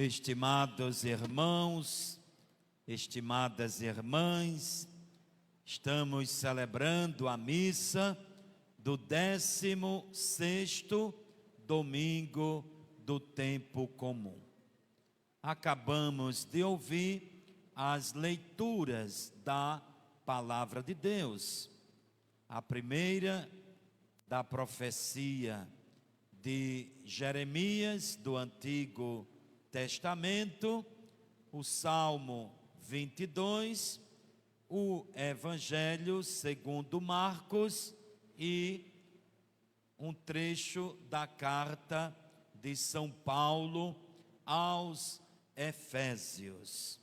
Estimados irmãos, estimadas irmãs, estamos celebrando a missa do 16º domingo do tempo comum. Acabamos de ouvir as leituras da Palavra de Deus. A primeira da profecia de Jeremias, do Antigo Testamento, o Salmo 22, o Evangelho segundo Marcos e um trecho da carta de São Paulo aos Efésios.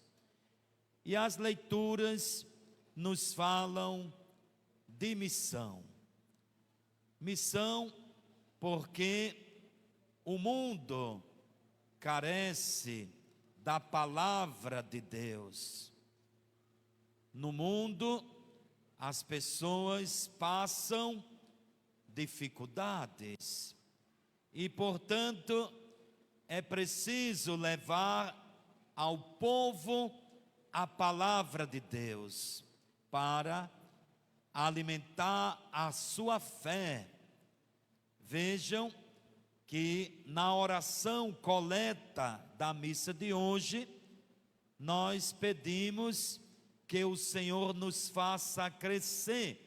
E as leituras nos falam de missão. Missão porque o mundo carece da palavra de Deus. No mundo, as pessoas passam dificuldades e, portanto, é preciso levar ao povo a palavra de Deus para alimentar a sua fé. Vejam que na oração coleta da missa de hoje, nós pedimos que o Senhor nos faça crescer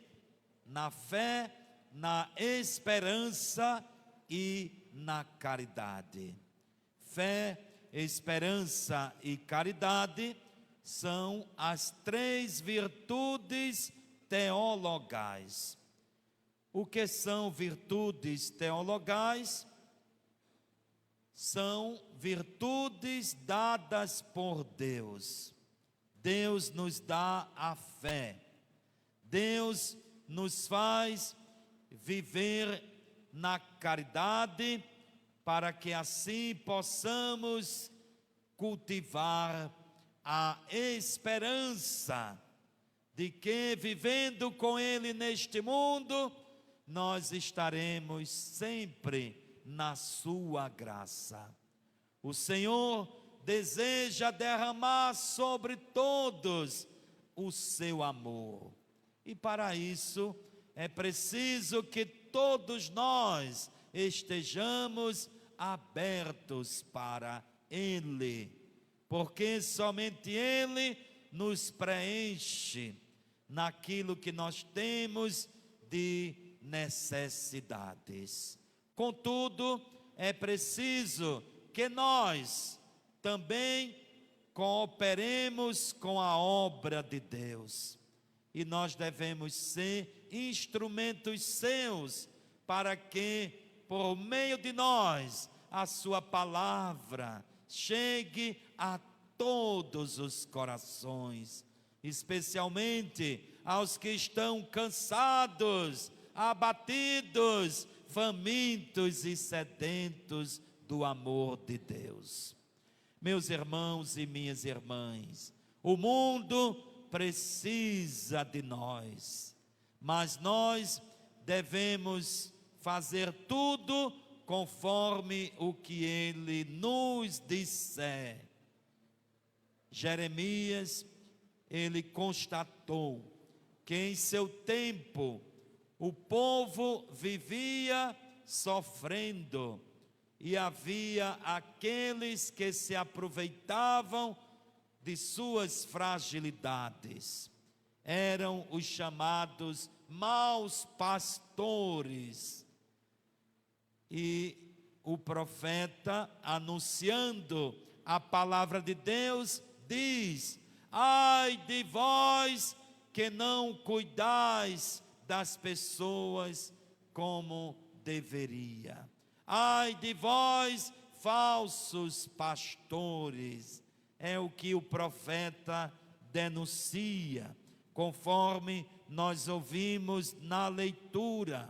na fé, na esperança e na caridade. Fé, esperança e caridade são as três virtudes teologais. O que são virtudes teologais? São virtudes dadas por Deus. Deus nos dá a fé. Deus nos faz viver na caridade, para que assim possamos cultivar a esperança de que, vivendo com Ele neste mundo, nós estaremos sempre na sua graça. O Senhor deseja derramar sobre todos o seu amor. E para isso é preciso que todos nós estejamos abertos para Ele, porque somente Ele nos preenche naquilo que nós temos de necessidades. Contudo, é preciso que nós também cooperemos com a obra de Deus. E nós devemos ser instrumentos seus, para que, por meio de nós, a sua palavra chegue a todos os corações, especialmente aos que estão cansados, abatidos, famintos e sedentos do amor de Deus. Meus irmãos e minhas irmãs, o mundo precisa de nós, mas nós devemos fazer tudo conforme o que Ele nos disser. Jeremias, ele constatou que em seu tempo o povo vivia sofrendo e havia aqueles que se aproveitavam de suas fragilidades. Eram os chamados maus pastores. E o profeta, anunciando a palavra de Deus, diz: ai de vós que não cuidais das pessoas como deveria. Ai de vós, falsos pastores. É o que o profeta denuncia, conforme nós ouvimos na leitura.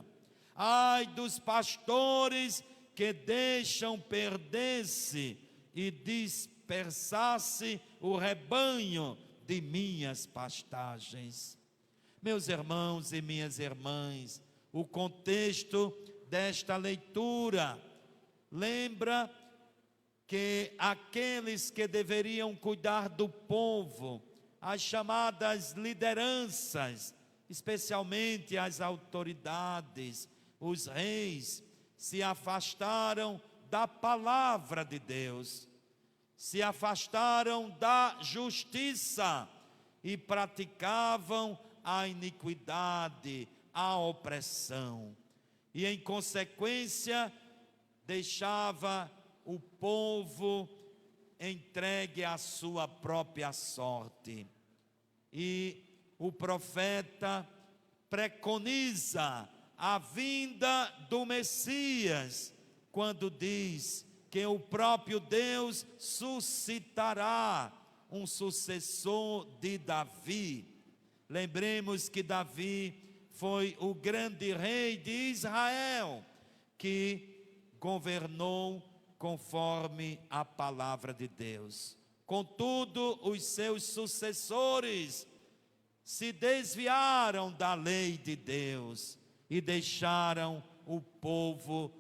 Ai dos pastores que deixam perder-se e dispersar-se o rebanho de minhas pastagens. Meus irmãos e minhas irmãs, o contexto desta leitura lembra que aqueles que deveriam cuidar do povo, as chamadas lideranças, especialmente as autoridades, os reis, se afastaram da palavra de Deus, se afastaram da justiça e praticavam a iniquidade, a opressão. E em consequência, deixava o povo entregue à sua própria sorte. E o profeta preconiza a vinda do Messias, quando diz que o próprio Deus suscitará um sucessor de Davi. Lembremos que Davi foi o grande rei de Israel, que governou conforme a palavra de Deus. Contudo, os seus sucessores se desviaram da lei de Deus e deixaram o povo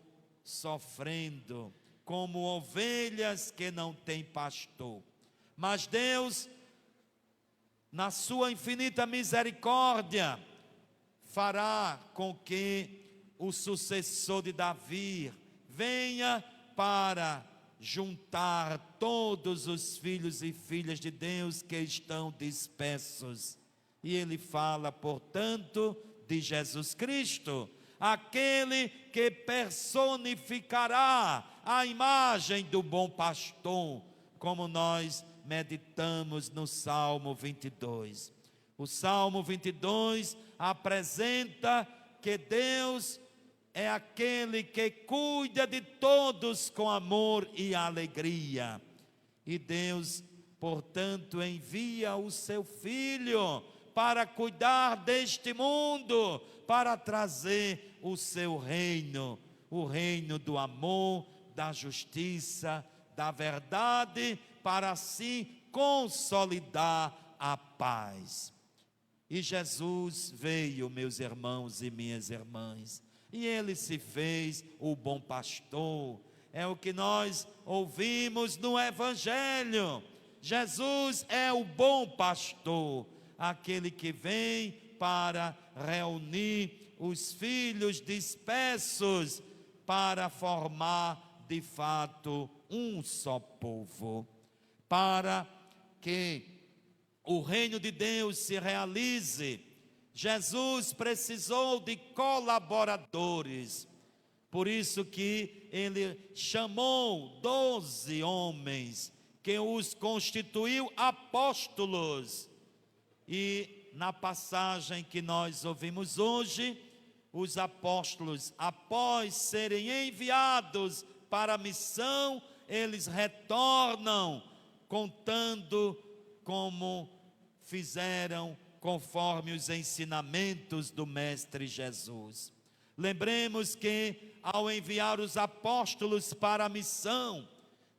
sofrendo, como ovelhas que não têm pastor. Mas Deus, na sua infinita misericórdia, fará com que o sucessor de Davi venha para juntar todos os filhos e filhas de Deus que estão dispersos. E ele fala, portanto, de Jesus Cristo, aquele que personificará a imagem do bom pastor, como nós meditamos no Salmo 22. O Salmo 22 apresenta que Deus é aquele que cuida de todos com amor e alegria. E Deus, portanto, envia o seu Filho para cuidar deste mundo, para trazer o seu reino, o reino do amor, da justiça, da verdade, para assim consolidar a paz. E Jesus veio, meus irmãos e minhas irmãs, e ele se fez o bom pastor. É o que nós ouvimos no Evangelho. Jesus é o bom pastor, aquele que vem para reunir os filhos dispersos, para formar de fato um só povo, para que o reino de Deus se realize. Jesus precisou de colaboradores, por isso que ele chamou 12 homens, que os constituiu apóstolos. E na passagem que nós ouvimos hoje, os apóstolos, após serem enviados para a missão, eles retornam contando como fizeram conforme os ensinamentos do Mestre Jesus. Lembremos que ao enviar os apóstolos para a missão,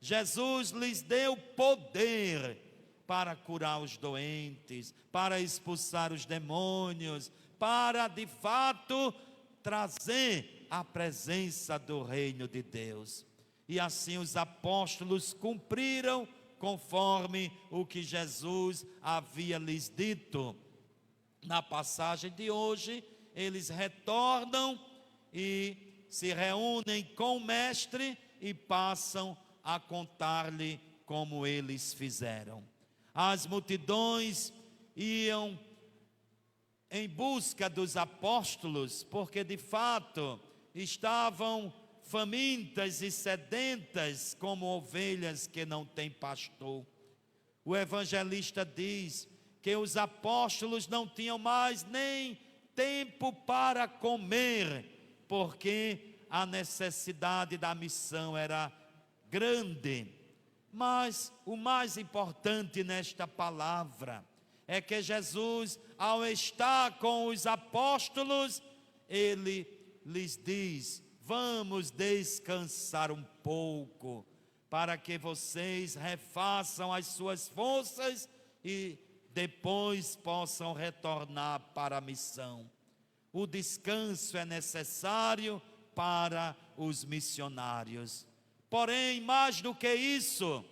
Jesus lhes deu poder para curar os doentes, para expulsar os demônios, para de fato trazer a presença do reino de Deus. E assim os apóstolos cumpriram conforme o que Jesus havia lhes dito. Na passagem de hoje, eles retornam e se reúnem com o Mestre e passam a contar-lhe como eles fizeram. As multidões iam em busca dos apóstolos, porque de fato estavam famintas e sedentas, como ovelhas que não têm pastor. O evangelista diz que os apóstolos não tinham mais nem tempo para comer, porque a necessidade da missão era grande. Mas o mais importante nesta palavra é que Jesus, ao estar com os apóstolos, ele lhes diz: vamos descansar um pouco, para que vocês refaçam as suas forças e depois possam retornar para a missão. O descanso é necessário para os missionários, Porém, mais do que isso,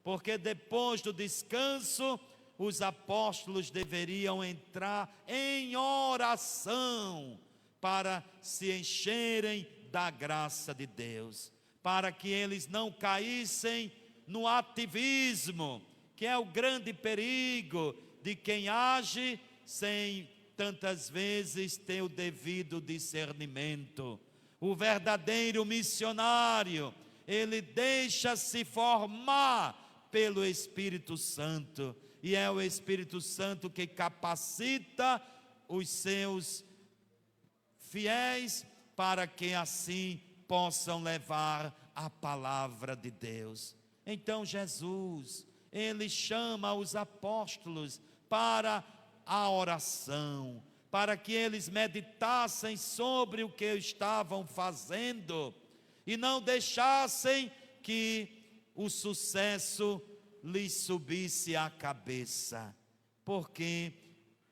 porque depois do descanso, os apóstolos deveriam entrar em oração para se encherem da graça de Deus, para que eles não caíssem no ativismo, que é o grande perigo de quem age sem tantas vezes ter o devido discernimento. O verdadeiro missionário, ele deixa-se formar pelo Espírito Santo, e é o Espírito Santo que capacita os seus fiéis para que assim possam levar a palavra de Deus. Então Jesus, ele chama os apóstolos para a oração, para que eles meditassem sobre o que estavam fazendo e não deixassem que o sucesso lhes subisse à cabeça, porque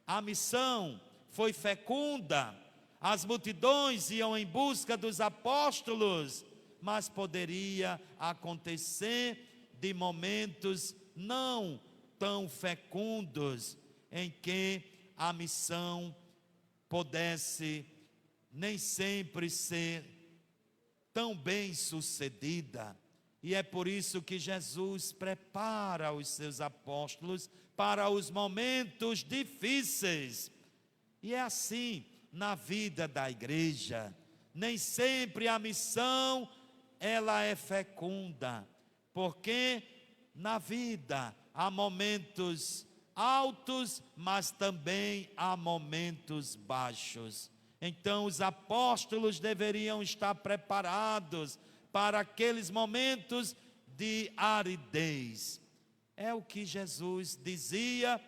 a missão foi fecunda, as multidões iam em busca dos apóstolos, mas poderia acontecer de momentos não tão fecundos, em que a missão pudesse nem sempre ser tão bem sucedida. E é por isso que Jesus prepara os seus apóstolos para os momentos difíceis. E é assim na vida da igreja. Nem sempre a missão ela é fecunda, porque na vida há momentos altos, mas também há momentos baixos. Então os apóstolos deveriam estar preparados para aqueles momentos de aridez. É o que Jesus dizia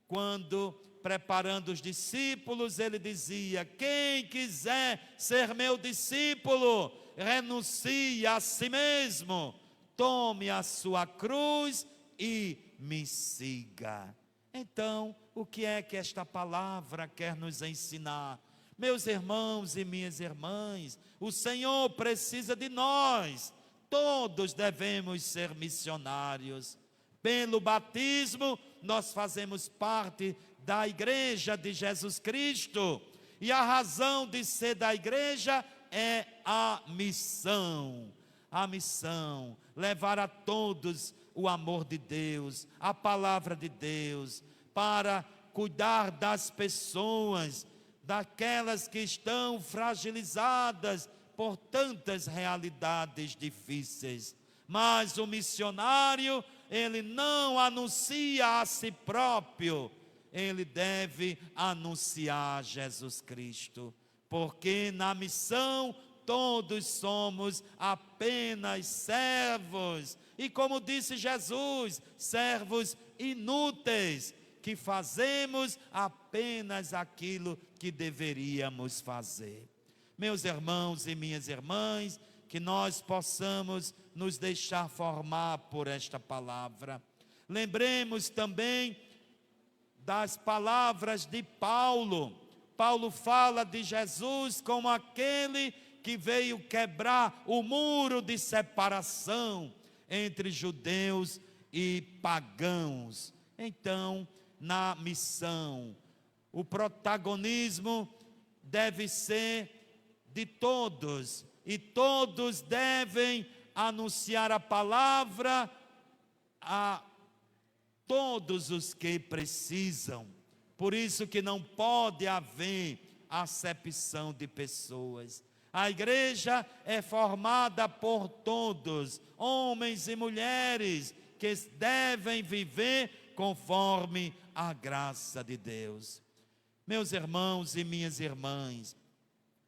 quando, preparando os discípulos, ele dizia: quem quiser ser meu discípulo, renuncie a si mesmo, tome a sua cruz e me siga. Então, o que é que esta palavra quer nos ensinar? Meus irmãos e minhas irmãs, o Senhor precisa de nós, todos devemos ser missionários. Pelo batismo, nós fazemos parte da igreja de Jesus Cristo, e a razão de ser da igreja é a missão, levar a todos o amor de Deus, a palavra de Deus, para cuidar das pessoas, daquelas que estão fragilizadas por tantas realidades difíceis. Mas o missionário, ele não anuncia a si próprio, ele deve anunciar Jesus Cristo, porque na missão todos somos apenas servos, e como disse Jesus, servos inúteis, que fazemos apenas aquilo que deveríamos fazer. Meus irmãos e minhas irmãs, que nós possamos nos deixar formar por esta palavra. Lembremos também das palavras de Paulo. Paulo fala de Jesus como aquele que veio quebrar o muro de separação entre judeus e pagãos. Então, na missão, o protagonismo deve ser de todos, e todos devem anunciar a palavra a todos os que precisam. Por isso que não pode haver acepção de pessoas. A igreja é formada por todos, homens e mulheres, que devem viver conforme a graça de Deus. Meus irmãos e minhas irmãs,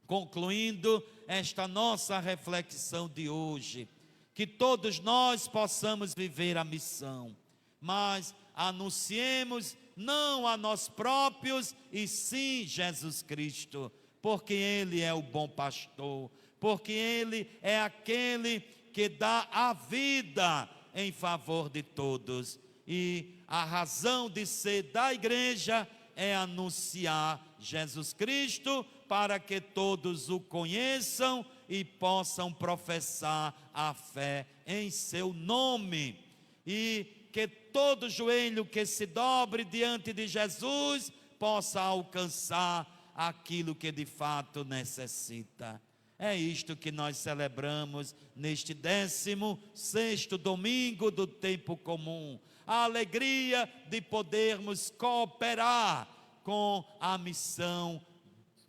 concluindo esta nossa reflexão de hoje, que todos nós possamos viver a missão, mas anunciemos não a nós próprios, e sim Jesus Cristo, porque Ele é o bom pastor, porque Ele é aquele que dá a vida em favor de todos. E a razão de ser da igreja é anunciar Jesus Cristo, para que todos o conheçam e possam professar a fé em seu nome. E que todo joelho que se dobre diante de Jesus possa alcançar aquilo que de fato necessita. É isto que nós celebramos neste 16º domingo do tempo comum. A alegria de podermos cooperar com a missão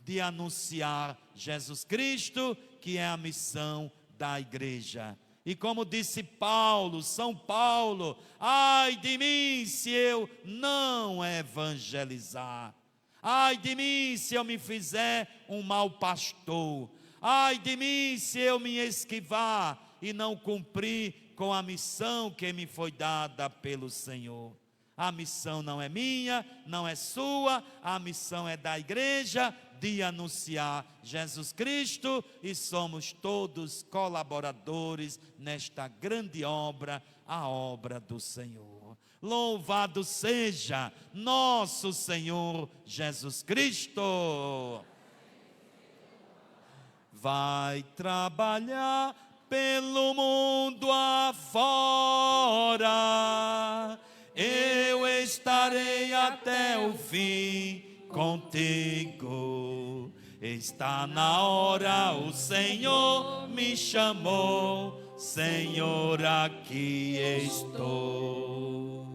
de anunciar Jesus Cristo, que é a missão da igreja. E como disse Paulo, São Paulo, ai de mim se eu não evangelizar. Ai de mim se eu me fizer um mau pastor. Ai de mim se eu me esquivar e não cumprir com a missão que me foi dada pelo Senhor. A missão não é minha, não é sua, a missão é da igreja de anunciar Jesus Cristo, e somos todos colaboradores nesta grande obra, a obra do Senhor. Louvado seja nosso Senhor Jesus Cristo. Vai trabalhar pelo mundo afora, eu estarei até o fim contigo. Está na hora, o Senhor me chamou, Senhor, aqui estou.